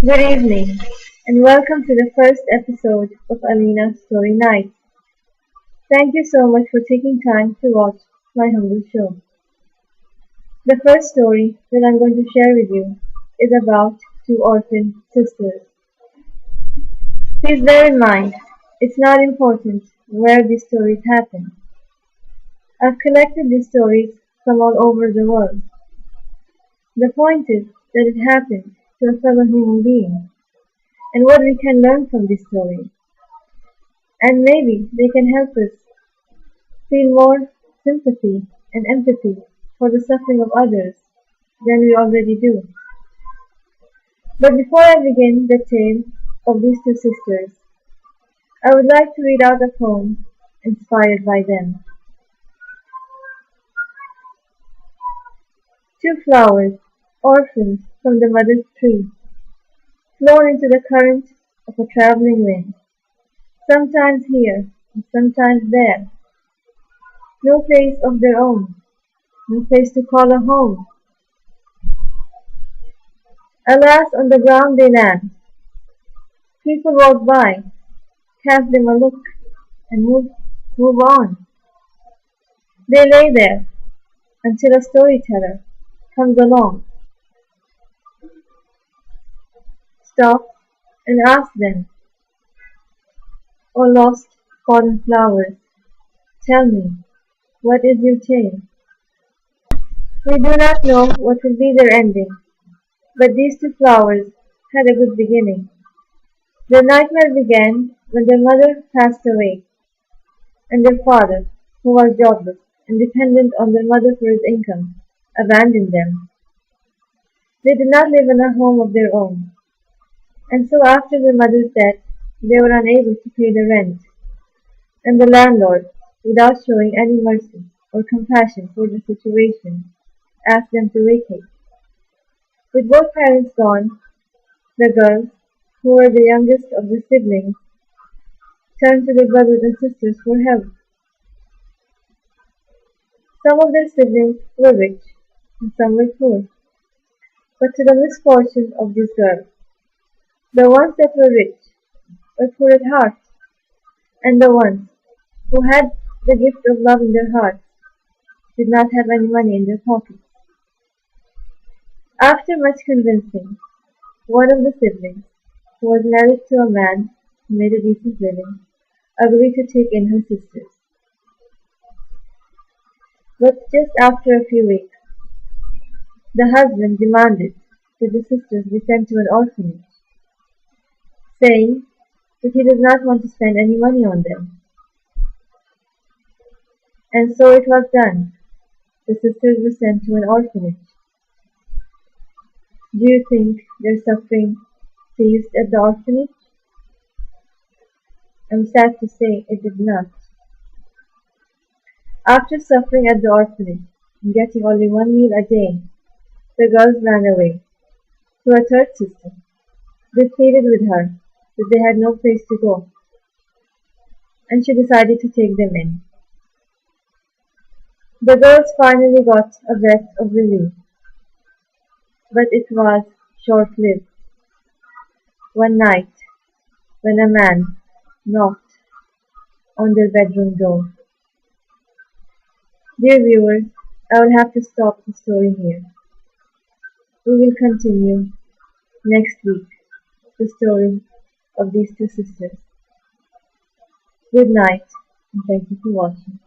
Good evening, and welcome to the first episode of Aleena Story Nights. Thank you so much for taking time to watch my humble show. The first story that I'm going to share with you is about two orphan sisters. Please bear in mind, it's not important where these stories happen. I've collected these stories from all over the world. The point is that it happened to a fellow human being, and what we can learn from these stories. And maybe they can help us feel more sympathy and empathy for the suffering of others than we already do. But before I begin the tale of these two sisters, I would like to read out a poem inspired by them. Two flowers, orphans from the mother's tree, flown into the current of a traveling wind, sometimes here and sometimes there. No place of their own, no place to call a home. Alas, on the ground they land. People walk by, cast them a look, and move on. They lay there until a storyteller comes along, stops, and asks them, "O lost, fallen flowers, tell me, what is your tale?" We do not know what will be their ending, but these two flowers had a good beginning. Their nightmare began when their mother passed away, and their father, who was jobless and dependent on their mother for his income, abandoned them. They did not live in a home of their own, and so after their mother's death, they were unable to pay the rent, and the landlord, without showing any mercy or compassion for the situation, asked them to vacate. With both parents gone, the girls, who were the youngest of the siblings, turned to their brothers and sisters for help. Some of their siblings were rich, and some were poor. But to the misfortune of these girls, the ones that were rich were poor at heart, and the ones who had the gift of love in their hearts did not have any money in their pockets. After much convincing, one of the siblings, who was married to a man who made a decent living, agreed to take in her sisters. But just after a few weeks, the husband demanded that the sisters be sent to an orphanage, saying that he does not want to spend any money on them. And so it was done. The sisters were sent to an orphanage. Do you think their suffering ceased at the orphanage? I'm sad to say it did not. After suffering at the orphanage and getting only one meal a day, the girls ran away to a third sister. They pleaded with her that they had no place to go, and she decided to take them in. The girls finally got a breath of relief, but it was short-lived. One night, when a man knocked on their bedroom door. Dear viewers, I will have to stop the story here. We will continue next week the story of these two sisters. Good night, and thank you for watching.